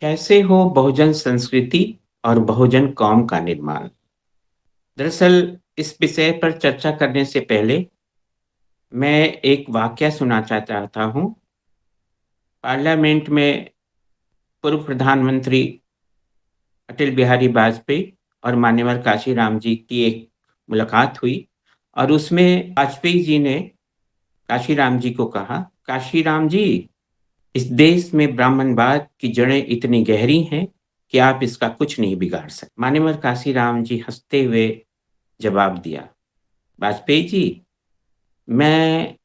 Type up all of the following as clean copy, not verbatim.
कैसे हो बहुजन संस्कृति और बहुजन कौम का निर्माण? दरअसल इस विषय पर चर्चा करने से पहले मैं एक वाकया सुनाना चाहता हूँ। पार्लियामेंट में पूर्व प्रधानमंत्री अटल बिहारी वाजपेयी और मान्यवर काशीराम जी की एक मुलाकात हुई और उसमें वाजपेयी जी ने काशीराम जी को कहा, "काशीराम जी, इस देश में ब्राह्मणवाद की जड़ें इतनी गहरी हैं कि आप इसका कुछ नहीं बिगाड़ सकते।" मान्यवर काशीराम जी हँसते हुए जवाब दिया, "वाजपेयी जी, मैं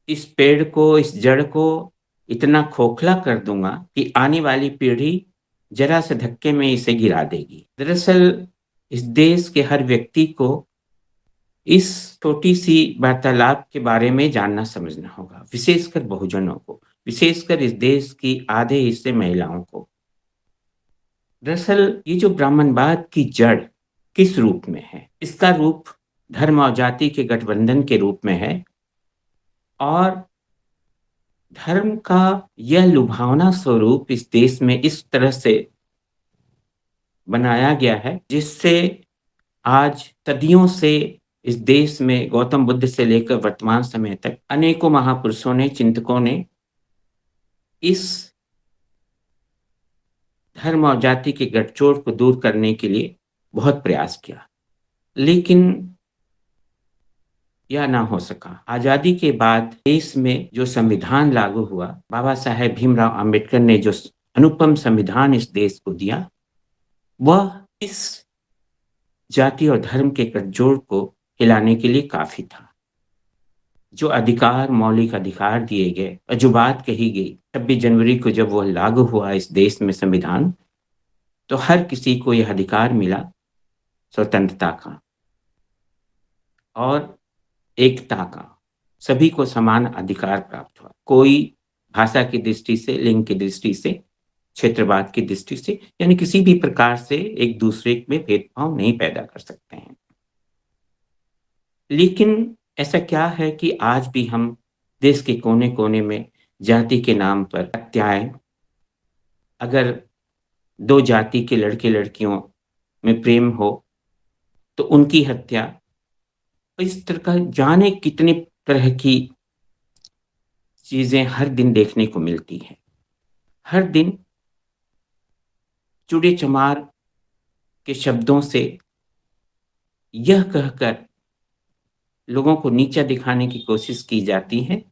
इस पेड़ को, इस जड़ को इतना खोखला कर दूँगा कि आने वाली पीढ़ी ज़रा से धक्के में इसे गिरा देगी।" दरअसल इस देश के हर व्यक्ति को इस छोटी-सी वार्तालाप के बारे में जानना समझना होगा, विशेषकर बहुजनों को, विशेषकर इस देश की आधे हिस्से महिलाओं को। दरअसल ये जो ब्राह्मणवाद की जड़ किस रूप में है? इसका रूप धर्म और जाति के गठबंधन के रूप में है और धर्म का यह लुभावना स्वरूप इस देश में इस तरह से बनाया गया है, जिससे आज सदियों से इस देश में गौतम बुद्ध से लेकर वर्तमान समय तक अनेकों महापुरुषों ने, चिंतकों ने इस धर्म और जाति के गठजोड़ को दूर करने के लिए बहुत प्रयास किया। लेकिन यह ना हो सका। आज़ादी के बाद देश में जो संविधान लागू हुआ, बाबा साहेब भीमराव अम्बेडकर ने जो अनुपम संविधान इस देश को दिया, वह इस जाति और धर्म के गठजोड़ को हिलाने के लिए काफ़ी था। जो अधिकार, मौलिक अधिकार दिए गए और जो बात कही गई 26 जनवरी को जब वह लागू हुआ इस देश में संविधान, तो हर किसी को यह अधिकार मिला स्वतंत्रता का और एकता का। सभी को समान अधिकार प्राप्त हुआ। कोई भाषा की दृष्टि से, लिंग की दृष्टि से, क्षेत्रवाद की दृष्टि से यानी किसी भी प्रकार से एक दूसरे में भेदभाव नहीं पैदा कर सकते हैं। लेकिन ऐसा क्या है कि आज भी हम देश के कोने-कोने में जाति के नाम पर हत्याएँ, अगर 2 जाति के लड़के-लड़कियों में प्रेम हो, तो उनकी हत्या, इस तरह का जाने कितने तरह की चीज़ें हर दिन देखने को मिलती हैं। हर दिन चूड़े-चमार के शब्दों से यह कहकर लोगों को नीचा दिखाने की कोशिश की जाती है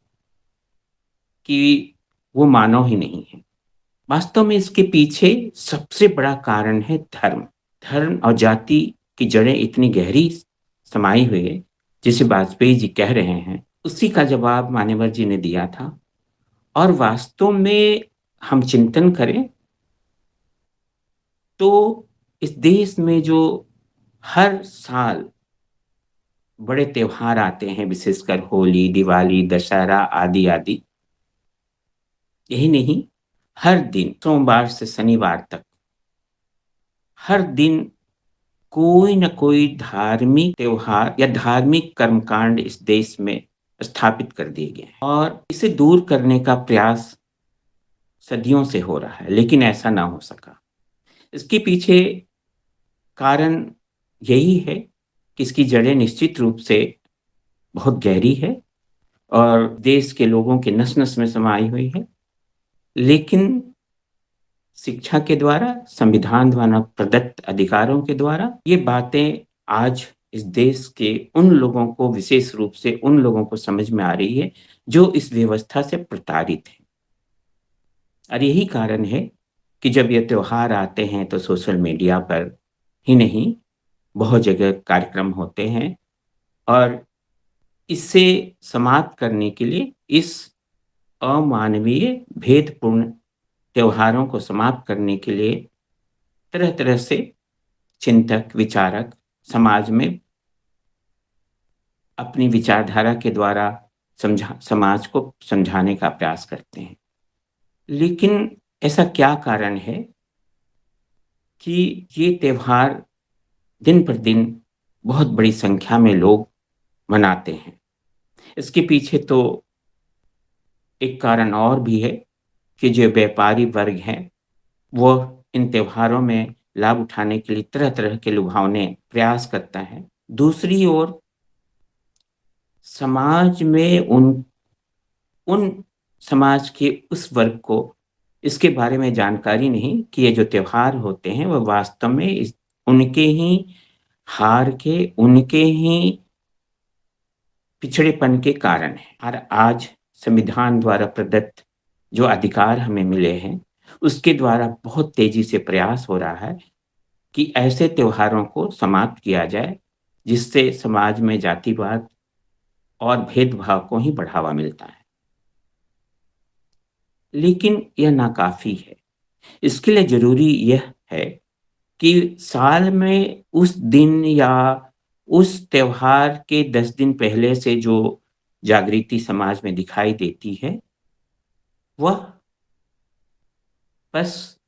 कि वो मानव ही नहीं है। वास्तव में इसके पीछे सबसे बड़ा कारण है धर्म। धर्म और जाति की जड़ें इतनी गहरी समाई हुई है, जिसे वाजपेयी जी कह रहे हैं, उसी का जवाब मान्यवर जी ने दिया था। और वास्तव में हम चिंतन करें तो इस देश में जो हर साल बड़े त्योहार आते हैं, विशेषकर होली, दिवाली, दशहरा आदि-आदि, यही नहीं, हर दिन सोमवार से शनिवार तक, हर दिन कोई न कोई धार्मिक त्योहार या धार्मिक कर्मकांड इस देश में स्थापित कर दिए गए हैं और इसे दूर करने का प्रयास सदियों से हो रहा है, लेकिन ऐसा ना हो सका। इसके पीछे कारण यही है कि इसकी जड़ें निश्चित रूप से बहुत गहरी है और देश के लोगों के नस-नस में समाई हुई है। लेकिन शिक्षा के द्वारा, संविधान द्वारा प्रदत्त अधिकारों के द्वारा ये बातें आज इस देश के उन लोगों को, विशेष रूप से उन लोगों को समझ में आ रही है, जो इस व्यवस्था से प्रताड़ित हैं। और यही कारण है कि जब ये त्योहार आते हैं तो सोशल मीडिया पर ही नहीं, बहुत जगह कार्यक्रम होते हैं और इसे समाप्त करने के लिए, इस अमानवीय भेदपूर्ण त्योहारों को समाप्त करने के लिए तरह-तरह से चिंतक, विचारक समाज में अपनी विचारधारा के द्वारा समाज को समझाने का प्रयास करते हैं। लेकिन ऐसा क्या कारण है कि ये त्योहार दिन पर दिन बहुत बड़ी संख्या में लोग मनाते हैं? इसके पीछे तो एक कारण और भी है कि जो व्यापारी वर्ग हैं, वो इन त्योहारों में लाभ उठाने के लिए तरह-तरह के लुभावने प्रयास करता है। दूसरी ओर समाज में उन समाज के उस वर्ग को इसके बारे में जानकारी नहीं कि ये जो त्योहार होते हैं, वो वास्तव में उनके ही हार के, उनके ही पिछड़ेपन के कारण है। और आज संविधान द्वारा प्रदत्त जो अधिकार हमें मिले हैं, उसके द्वारा बहुत तेज़ी से प्रयास हो रहा है कि ऐसे त्योहारों को समाप्त किया जाए, जिससे समाज में जातिवाद और भेदभाव को ही बढ़ावा मिलता है। लेकिन यह नाकाफ़ी है। इसके लिए ज़रूरी यह है कि साल में उस दिन या उस त्योहार के 10 दिन पहले से जो जागृति समाज में दिखाई देती है, वह बस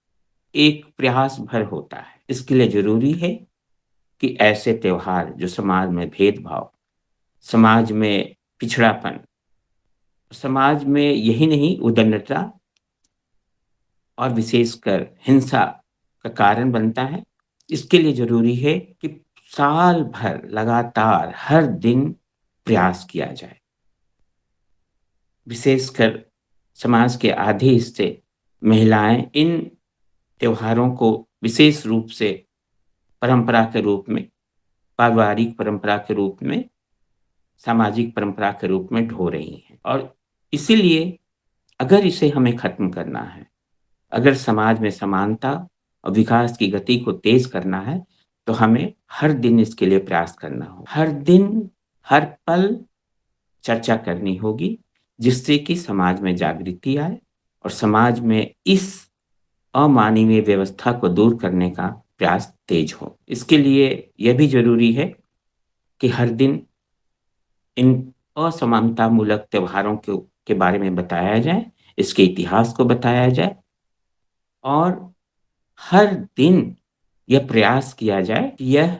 एक प्रयास भर होता है। इसके लिए ज़रूरी है कि ऐसे त्योहार जो समाज में भेदभाव, समाज में पिछड़ापन, समाज में यही नहीं उद्दंडता और विशेषकर हिंसा का कारण बनता है। इसके लिए ज़रूरी है कि साल भर लगातार हर दिन प्रयास किया जाए। विशेषकर समाज के आधे हिस्से महिलाएँ इन त्योहारों को विशेष रूप से परंपरा के रूप में, पारिवारिक परंपरा के रूप में, सामाजिक परंपरा के रूप में ढो रही हैं। और इसीलिए अगर इसे हमें खत्म करना है, अगर समाज में समानता और विकास की गति को तेज़ करना है, तो हमें हर दिन इसके लिए प्रयास करना होगा। हर दिन, हर पल चर्चा करनी होगी, जिससे कि समाज में जागृति आए और समाज में इस अमानवीय व्यवस्था को दूर करने का प्रयास तेज हो। इसके लिए यह भी ज़रूरी है कि हर दिन इन असमानतामूलक त्योहारों के बारे में बताया जाए, इसके इतिहास को बताया जाए और हर दिन यह प्रयास किया जाए कि यह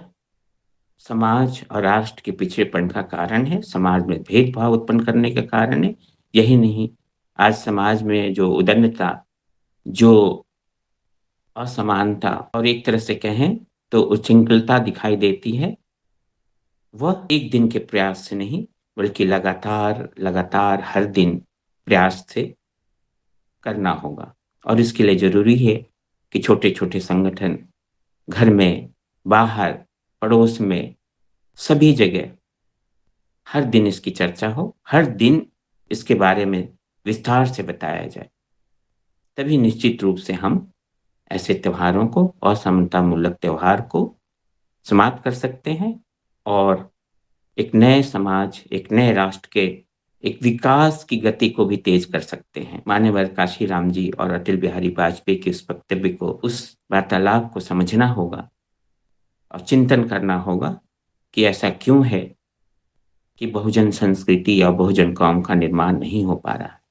समाज और राष्ट्र के पिछड़ेपन का कारण है, समाज में भेदभाव उत्पन्न करने का कारण है। यही नहीं, आज समाज में जो उद्दंडता, जो असमानता और एक तरह से कहें तो उच्छृंखलता दिखाई देती है, वह एक दिन के प्रयास से नहीं, बल्कि लगातार हर दिन प्रयास से करना होगा। और इसके लिए ज़रूरी है कि छोटे-छोटे संगठन घर में, बाहर, पड़ोस में, सभी जगह हर दिन इसकी चर्चा हो, हर दिन इसके बारे में विस्तार से बताया जाए। तभी निश्चित रूप से हम ऐसे त्योहारों को, असमानतामूलक त्योहार को समाप्त कर सकते हैं और एक नए समाज, एक नए राष्ट्र के एक विकास की गति को भी तेज कर सकते हैं। मान्यवर काशीराम जी और अटल बिहारी वाजपेयी के उस वक्तव्य को, उस वार्तालाप को समझना होगा और चिंतन करना होगा कि ऐसा क्यों है कि बहुजन संस्कृति या बहुजन कौम का निर्माण नहीं हो पा रहा है।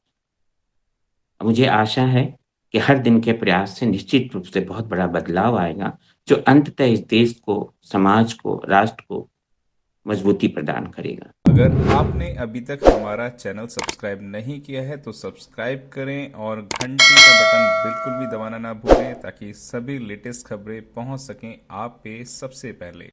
मुझे आशा है कि हर दिन के प्रयास से निश्चित रूप से बहुत बड़ा बदलाव आएगा, जो अंततः इस देश को, समाज को, राष्ट्र को मजबूती प्रदान करेगा। अगर आपने अभी तक हमारा चैनल सब्सक्राइब नहीं किया है तो सब्सक्राइब करें और घंटी का बटन बिल्कुल भी दबाना ना भूलें ताकि सभी लेटेस्ट खबरें पहुंच सकें आप पे सबसे पहले।